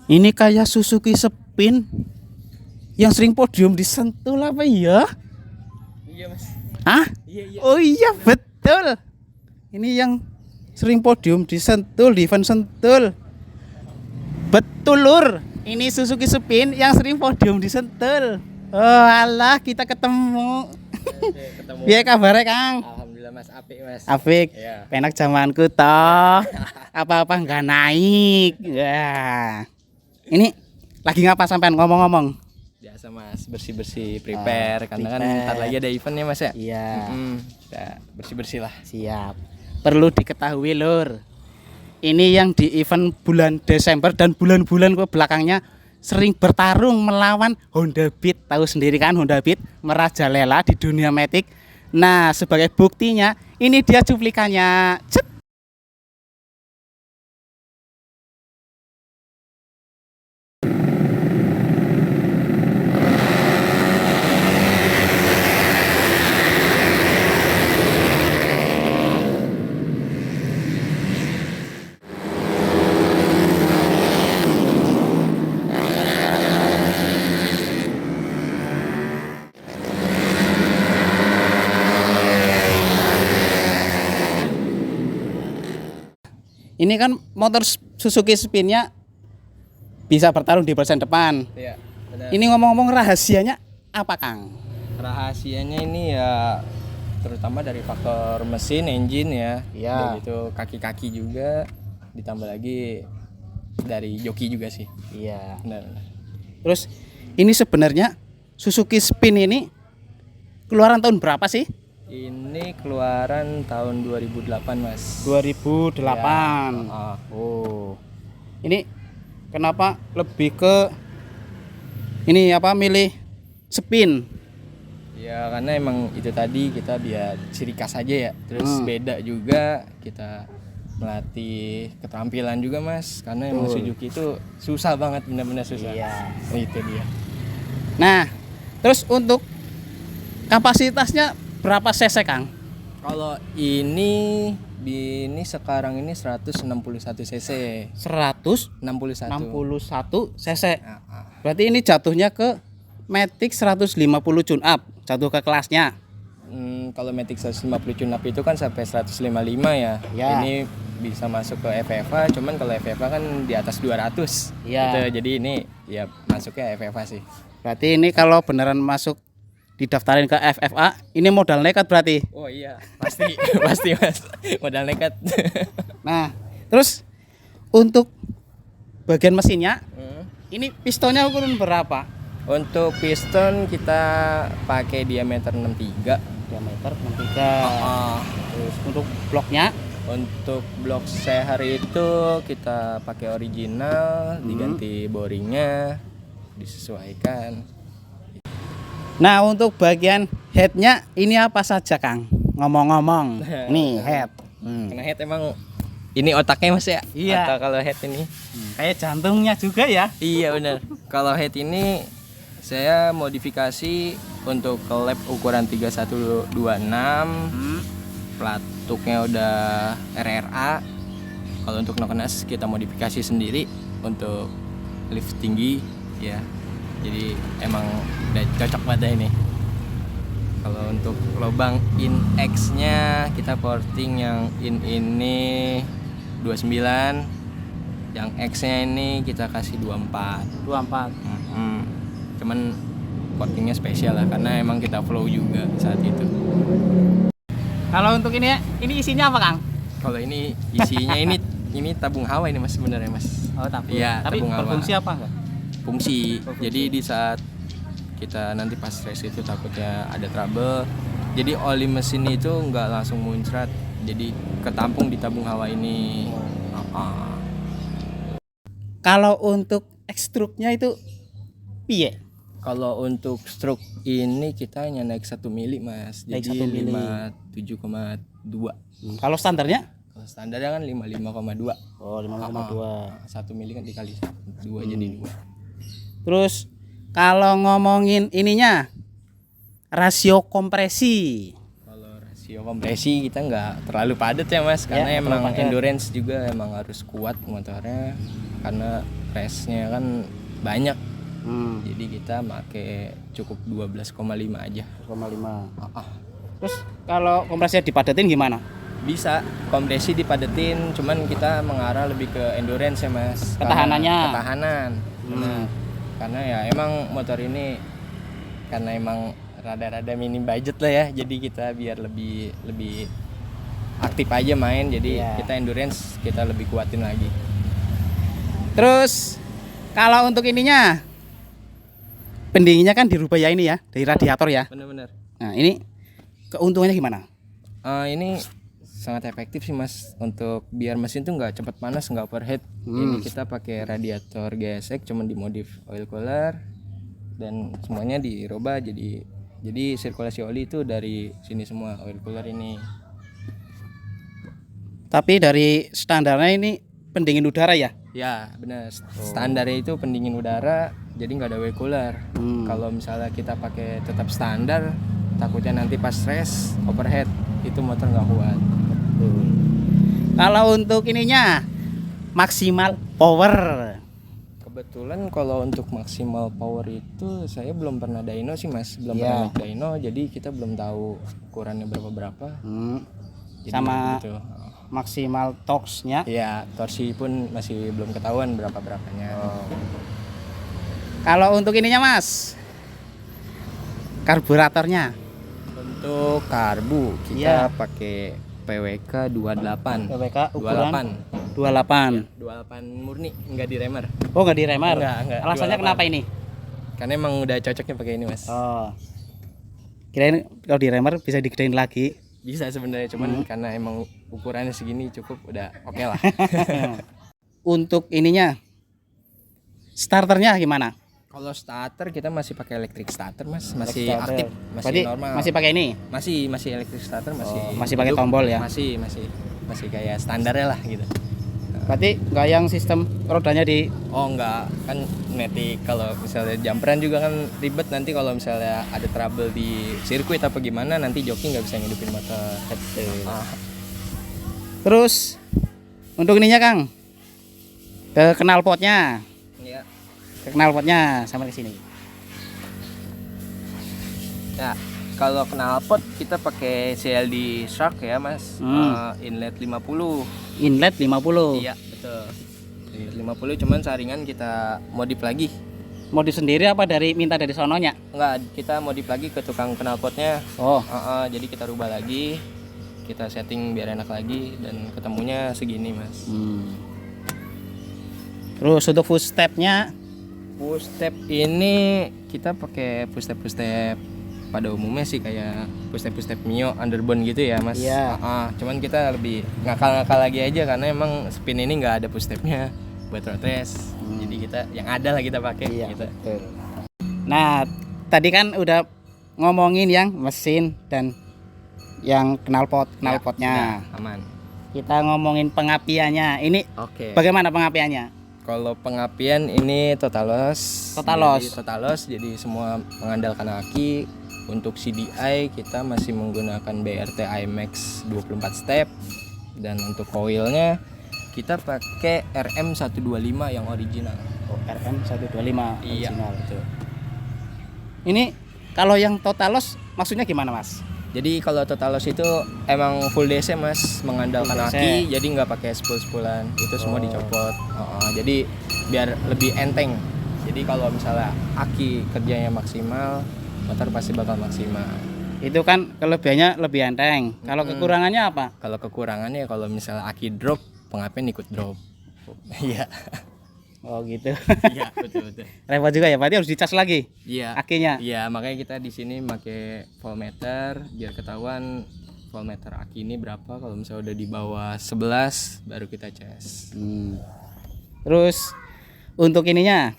Ini kayak Suzuki Spin yang sering podium di Sentul apa ya? Iya mas. Hah? Iya. Oh iya betul. Ini yang sering podium di Sentul, di event Sentul. Betul lur. Ini Suzuki Spin yang sering podium di Sentul. Oh alah kita ketemu. Oke, ketemu. Biar kabarnya Kang? Alhamdulillah mas, apik mas. Afik, Iya. penak zamanku toh. Apa-apa nggak naik. Ya. Ini lagi ngapa sampean ngomong-ngomong? Biasa mas, bersih-bersih prepare karena kan prepare. ntar lagi ada event ya mas ya. Iya. Kita bersih-bersih lah. Siap. Perlu diketahui lur. Ini yang di event bulan Desember dan bulan-bulan ke belakangnya sering bertarung melawan Honda Beat. Tahu sendiri kan Honda Beat merajalela di dunia matic. Nah, sebagai buktinya ini dia cuplikannya. Cet. Ini kan motor Suzuki Spinnya bisa bertarung di persen depan. Iya. Benar. Ini ngomong-ngomong rahasianya apa Kang? Rahasianya ini ya terutama dari faktor mesin, engine ya. Iya. Udah gitu kaki-kaki juga, ditambah lagi dari joki juga sih. Iya. Benar. Terus ini sebenarnya Suzuki Spin ini keluaran tahun berapa sih? Ini keluaran tahun 2008 mas. 2008. Ya. Oh. Ini kenapa lebih ke ini apa milih Spin? Ya karena emang itu tadi kita biar ciri khas aja ya. Terus beda juga kita melatih keterampilan juga mas. Karena emang Suzuki itu susah banget, benar-benar susah. Iya. Itu dia. Nah, terus untuk kapasitasnya berapa cc Kang? Kalau ini sekarang ini 161 cc. 161 cc. Nah, Berarti ini jatuhnya ke Matic 150 tune up, jatuh ke kelasnya. kalau Matic 150 tune up itu kan sampai 155 ya. Ya. Ini bisa masuk ke FFA, cuman kalau FFA kan di atas 200. Ya. Gitu, jadi ini ya masuknya FFA sih. Berarti ini kalau beneran masuk didaftarin ke FFA, ini modal nekat berarti. Oh iya, pasti pasti mas, modal nekat. Nah, terus untuk bagian mesinnya, ini pistonnya ukuran berapa? Untuk piston kita pakai diameter 63. Diameter 63. Terus untuk bloknya, Untuk blok seher itu kita pakai original, diganti boringnya, disesuaikan. nah untuk bagian headnya ini apa saja Kang? Ngomong-ngomong, nih head. Karena head emang ini otaknya mas ya. Iya. Otak kalau head ini. Kayak jantungnya juga ya. Iya benar. Kalau head ini saya modifikasi untuk klep ukuran 3126. Pelatuknya udah RRA. Kalau untuk Nokenas kita modifikasi sendiri untuk lift tinggi ya. Jadi emang udah cocok pada ini. Kalau untuk lubang in X-nya kita porting yang in ini 29, yang X-nya ini kita kasih 24. 24. Cuman portingnya spesial lah karena emang kita flow juga saat itu. Kalau untuk ini ya, ini isinya apa Kang? Kalau ini isinya ini tabung hawa ini mas sebenarnya mas. Oh tabung. Iya, Tapi tabung hawa. berfungsi apa enggak? Fungsi. Oh, fungsi. Jadi di saat kita nanti pas race itu takutnya ada trouble. Jadi oli mesin itu nggak langsung muncrat. Jadi ketampung di tabung hawa ini. Kalau untuk ekstruknya itu piye? Kalau untuk stroke ini kita hanya naik 1 mili mas. Naik Jadi 1 mili. 57,2. Kalau standarnya? Kalau standarnya kan 55,2. Oh 5,2. 1 mili kan dikali 2 jadi 2. Terus kalau ngomongin ininya rasio kompresi. Kalau Rasio kompresi kita nggak terlalu padat ya mas, karena Ya, emang terlalu padat. endurance juga emang harus kuat motornya, karena race-nya kan banyak. Jadi kita pakai cukup 12,5 aja. 1,5. Ah, Terus kalau kompresinya dipadatin gimana? bisa kompresi dipadetin, cuman kita mengarah lebih ke endurance ya mas. Ketahanannya. Ketahanan. Benar. Karena ya emang motor ini karena emang rada-rada minim budget lah ya, jadi kita biar lebih aktif aja main, jadi Iya. kita endurance kita lebih kuatin lagi. Terus kalau untuk ininya pendinginnya kan dirubah ya ini ya, dari radiator ya. Bener-bener. Nah, ini keuntungannya gimana? Ini sangat efektif sih mas, untuk biar mesin tuh nggak cepat panas, nggak overheat. Ini kita pakai radiator GSX, cuman dimodif oil cooler dan semuanya dirubah jadi sirkulasi oli itu dari sini semua, oil cooler ini. Tapi dari standarnya ini pendingin udara ya? Ya benar, standarnya itu pendingin udara, jadi nggak ada oil cooler. Kalau misalnya kita pakai tetap standar, takutnya nanti pas race overheat, itu motor nggak kuat. Kalau untuk ininya maksimal power. Kebetulan kalau untuk maksimal power itu saya belum pernah dyno sih mas, belum Iya. pernah naik dyno, jadi kita belum tahu ukurannya berapa. Jadi Sama gitu. maksimal torque-nya. Ya torsi pun masih belum ketahuan berapanya. Kalau untuk ininya Mas, karburatornya. Untuk karbu Iya. kita pakai PWK 28. PWK ukuran 28. 28. 28 murni, nggak di remer. Oh, nggak di remer. Nggak, Alasannya 28. kenapa ini? Karena emang udah cocoknya pakai ini mas. Oh. Kirain kalau di remer bisa digedein lagi. Bisa sebenarnya, cuman karena emang ukurannya segini cukup udah oke lah. Untuk ininya starternya gimana? Kalau starter kita masih pakai electric starter mas, masih Starter. aktif, masih Berarti normal. masih pakai ini? Masih electric starter, masih masih pakai hidup. tombol ya? Masih kayak standarnya lah gitu. Berarti nggak yang sistem rodanya di Oh enggak, kan Matic kalau misalnya jumperan juga kan ribet, nanti kalau misalnya ada trouble di sirkuit apa gimana, nanti joki nggak bisa ngidupin motor. Terus untuk ininya Kang, ke knalpotnya, Iya. ke knalpotnya sampai ke sini. Ya, kalau knalpot kita pakai CLD Shark ya mas, inlet 50. Inlet 50. Iya betul. Inlet 50, cuman saringan kita modif lagi. Modif sendiri apa minta dari sononya? Enggak, kita modif lagi ke tukang knalpotnya. Oh, Jadi kita rubah lagi, kita setting biar enak lagi, dan ketemunya segini mas. Terus untuk footstepnya, Push step ini kita pakai push step pada umumnya sih kayak push step Mio underbone gitu ya mas. Iya. Cuman kita lebih ngakal lagi aja, karena emang spin ini nggak ada push stepnya buat road race. Jadi kita yang ada lah kita pakai gitu. betul. Nah, tadi kan udah ngomongin yang mesin dan yang knalpotnya. Ya, aman. Kita ngomongin pengapiannya. Ini Oke. bagaimana pengapiannya? Kalau pengapian ini total loss. Total loss. Jadi semua mengandalkan aki. Untuk CDI kita masih menggunakan BRT IMAX 24 step, dan untuk coilnya kita pakai RM125 yang original. Oh, RM125 Iya, original. betul. Ini kalau yang total loss maksudnya gimana Mas? Jadi kalau total loss itu emang full DC mas, mengandalkan Full DC. aki, jadi nggak pakai spool-spoolan, itu semua dicopot. Jadi biar lebih enteng. Jadi kalau misalnya aki kerjanya maksimal, motor pasti bakal maksimal. Itu kan kelebihannya lebih enteng. Kalau kekurangannya apa? Kalau kekurangannya kalau misalnya aki drop, pengapian ikut drop. Iya. Oh gitu. Iya, betul. Repot juga ya, berarti harus dicas lagi Iya. akinya. Iya, makanya kita di sini pakai voltmeter biar ketahuan voltmeter aki ini berapa. Kalau misalnya udah di bawah 11 baru kita cas. Terus untuk ininya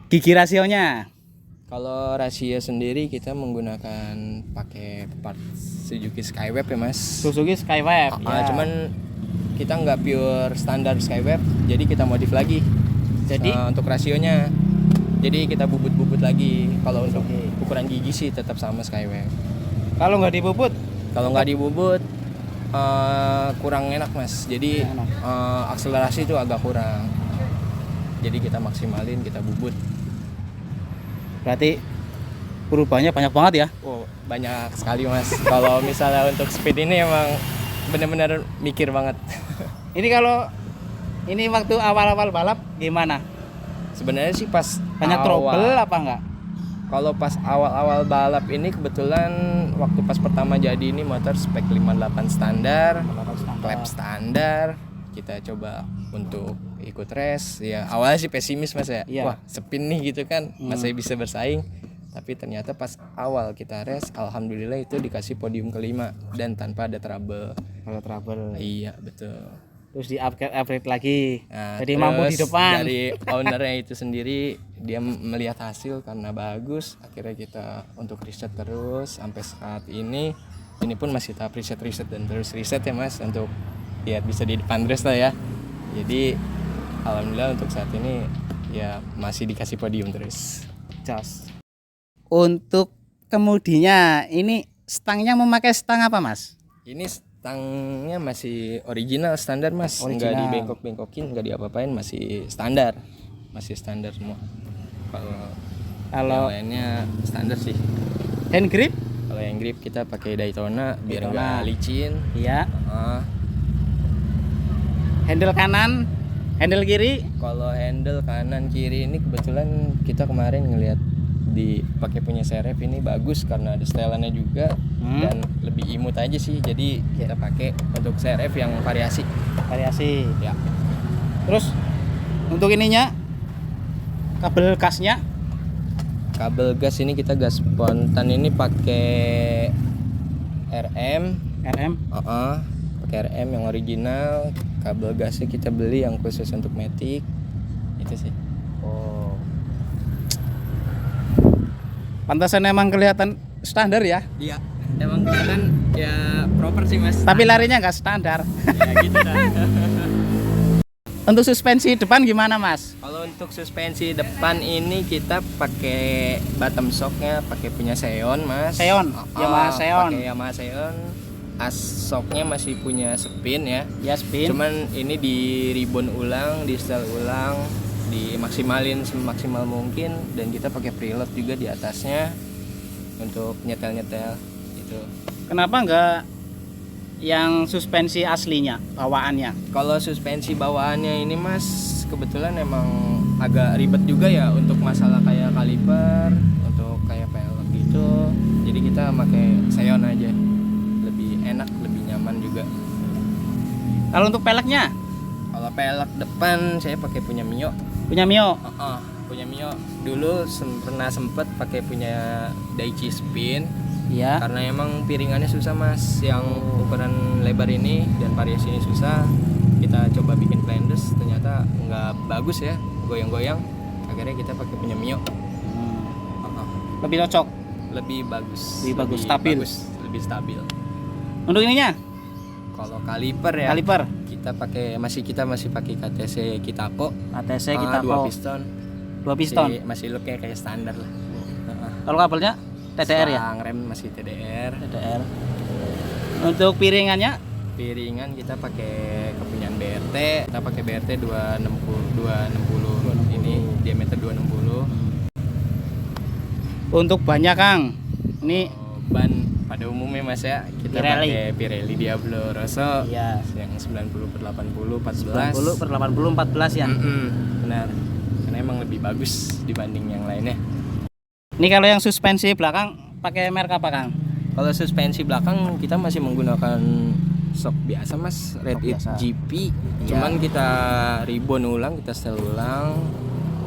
gigi rasionya. Kalau rasio sendiri kita menggunakan pakai part Suzuki Skyweb ya mas. Suzuki Skyweb. Cuman kita nggak pure standar Skyweb, jadi kita modif lagi. Jadi untuk rasionya, jadi kita bubut-bubut lagi. Kalau untuk ukuran gigi sih tetap sama Skyweb. Kalau nggak dibubut, Kalau nggak dibubut kurang enak mas. Jadi Kurang enak. akselerasi itu agak kurang. Jadi kita maksimalin, kita bubut. berarti perubahannya banyak banget ya. Oh banyak sekali mas. Kalau misalnya untuk speed ini emang benar-benar mikir banget. Ini kalau ini waktu awal-awal balap gimana? Sebenarnya sih pas Banyak trouble apa enggak? Kalau pas awal-awal balap ini kebetulan waktu pas pertama jadi ini motor spek 58 standar, klep standar. Kita coba untuk ikut race. Ya awalnya sih pesimis mas ya. Iya. Wah spin nih gitu kan, masih bisa bersaing. Tapi ternyata pas awal kita race, alhamdulillah itu dikasih podium kelima dan tanpa ada trouble. Kalau trouble. Iya betul. Terus di upgrade lagi. Nah, Jadi mampu di terus depan. dari ownernya itu sendiri dia melihat hasil karena bagus, akhirnya kita untuk riset terus sampai saat ini pun masih tahap riset dan terus riset ya mas untuk lihat bisa di depan race lah ya. Jadi alhamdulillah untuk saat ini ya masih dikasih podium terus. Jos. Untuk kemudinya ini stangnya memakai stang apa mas? Ini stangnya masih original standar mas, nggak Original. dibengkok-bengkokin, nggak diapa-apain, masih standar semua. Kalau yang lainnya standar sih. Hand grip? Kalau yang grip kita pakai Daytona biar Daytona. nggak licin. Iya. Ah, Handle kanan, handle kiri. kalau handle kanan kiri ini kebetulan kita kemarin ngelihat dipakai punya CRF ini bagus karena ada setelannya juga dan lebih imut aja sih. Jadi kita pakai untuk CRF yang variasi. Variasi. Ya. Terus untuk ininya kabel gasnya Kabel gas ini kita gas spontan ini pakai RM. RM. Pakai RM yang original. Kabel gasnya kita beli yang khusus untuk Matic. Itu sih. Oh. Pantasan emang kelihatan standar ya. Iya. Emang kelihatan ya proper sih mas. Tapi larinya nggak standar. Ya gitu dah. Untuk suspensi depan gimana mas? Kalau untuk suspensi depan ini kita pakai bottom shocknya pakai punya Seon mas. Seon, Yamaha Seon. Pakai Yamaha Seon. As shocknya masih punya spin ya. Ya spin. Cuman ini di ribbon ulang, di setel ulang, dimaksimalin semaksimal mungkin dan kita pakai preload juga di atasnya untuk nyetel itu. Kenapa nggak yang suspensi aslinya bawaannya? Kalau suspensi bawaannya ini mas kebetulan emang agak ribet juga ya untuk masalah kayak kaliper, untuk kayak pelek gitu. Jadi kita pakai Seon aja, lebih enak, lebih nyaman juga. Kalau untuk peleknya? Kalau pelek depan saya pakai punya Mio. Punya Mio. Punya Mio. Dulu pernah sempet pakai punya Daichi Spin. Iya. Karena emang piringannya susah mas, yang ukuran lebar ini dan variasi ini susah. Kita coba bikin Flanders, ternyata nggak bagus ya, goyang-goyang. Akhirnya kita pakai punya Mio. Lebih cocok. Lebih bagus. Lebih bagus, stabil. Lebih stabil. Untuk ininya? Kalau kaliper ya. Kaliper. Kita masih pakai KTC Kitapo. ATC kita 2 piston. 2 piston. Masih looknya kayak standar lah. Kalau kabelnya TDR ya? Selang rem masih TDR. TDR. Untuk piringannya? Piringan kita pakai kepunyaan BRT. Kita pakai BRT 260 ini diameter 260. Untuk bannya Kang. Ini Ban pada umumnya mas ya kita Pirelli. pakai Pirelli Diablo Rosso. Iya. Yang 90/80 14. 90/80 14 ya. Benar. Karena emang lebih bagus dibanding yang lainnya. Ini kalau yang suspensi belakang pakai merek apa Kang? Kalau suspensi belakang kita masih menggunakan shock biasa mas, Red It biasa. GP. Cuman kita ribbon ulang, kita setel ulang,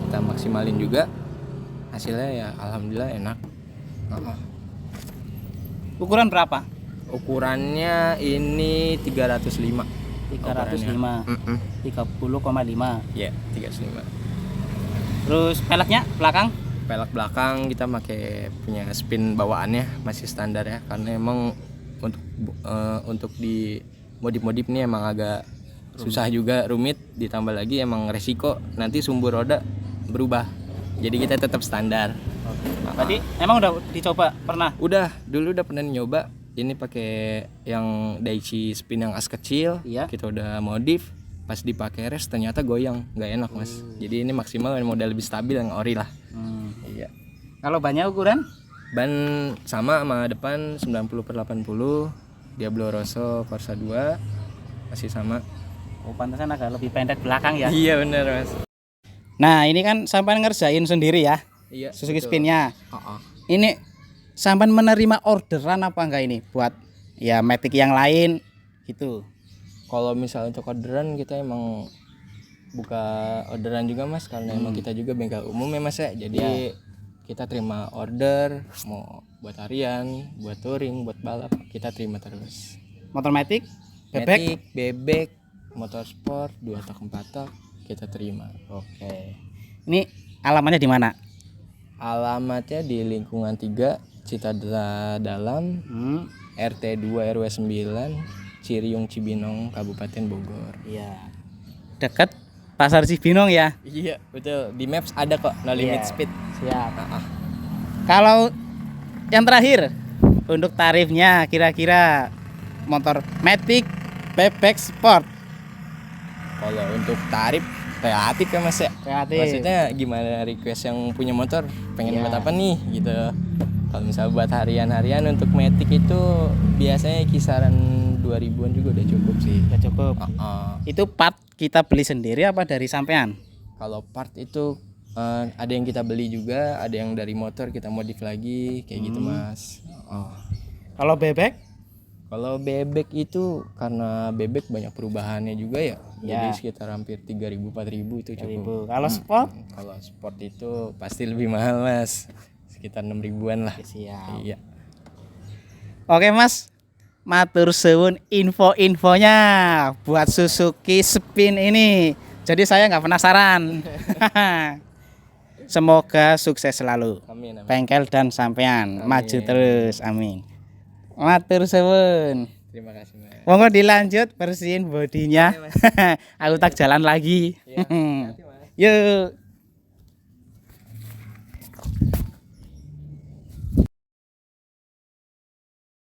kita maksimalin juga. Hasilnya ya alhamdulillah enak. Ukuran berapa? Ukurannya ini 305. 305. 30,5. Ya, 305. Terus peleknya belakang? Pelek belakang kita pakai punya spin bawaannya masih standar ya, karena emang untuk di modif-modif ini emang agak susah juga, rumit, ditambah lagi emang resiko nanti sumbu roda berubah. Jadi kita tetap standar. Berarti emang udah dicoba pernah? Dulu udah pernah nyoba. Ini pakai yang Daichi spin yang as kecil. Iya. Kita udah modif. Pas dipakai res ternyata goyang, nggak enak mas. Jadi ini maksimal model lebih stabil yang ori lah. Iya. Kalau banyak ukuran? Ban sama depan 90/80. Diablo Rosso Corsa 2 masih sama. Oh, pantasan agak lebih pendek belakang ya. Iya bener mas. Nah, ini kan sampean ngerjain sendiri ya. Iya. Suzuki betul. Spin-nya. Ini sampean menerima orderan apa enggak ini buat ya Matic yang lain gitu? Kalau misalnya untuk orderan kita emang buka orderan juga mas, karena emang kita juga bengkel umum ya mas ya. Jadi kita terima order mau buat harian, buat touring, buat balap, kita terima terus. Motor Matic, bebek. Matic, bebek, motor sport 2 tak 4 tak kita terima. Oke. Ini alamatnya di mana? Alamatnya di lingkungan 3 Citadela Dalam, RT 2 RW 9 Ciriung Cibinong Kabupaten Bogor. Iya. Dekat Pasar Cibinong ya. Iya betul, di Maps ada kok no limit speed. Siap. Kalau yang terakhir untuk tarifnya kira-kira motor Matic Bebek Sport. Kalau untuk tarif relatif ya mas ya. Relatif. Maksudnya gimana request yang punya motor pengen Iya. buat apa nih gitu. Kalau misalnya buat harian-harian untuk Matic itu biasanya kisaran 2000-an juga udah cukup sih. Udah cukup. Itu part kita beli sendiri apa dari sampean? Kalau part itu ada yang kita beli juga, ada yang dari motor kita modif lagi kayak gitu mas. Kalau bebek? Kalau bebek itu karena bebek banyak perubahannya juga ya. Ya. Jadi sekitar hampir 3000 4000 itu cukup. Kalau sport? Kalau sport itu pasti lebih mahal mas, sekitar 6000-an lah. Siap. Iya. Oke mas, matur suwun info-infonya buat Suzuki Spin ini. Jadi saya nggak penasaran. Semoga sukses selalu. Amin, amin. Bengkel dan sampean Amin. maju terus, amin. Matur suwun. Terima kasih mas. Monggo dilanjut bersihin bodinya. Aku tak jalan lagi. Iya, hati-hati, Mas. Yuk.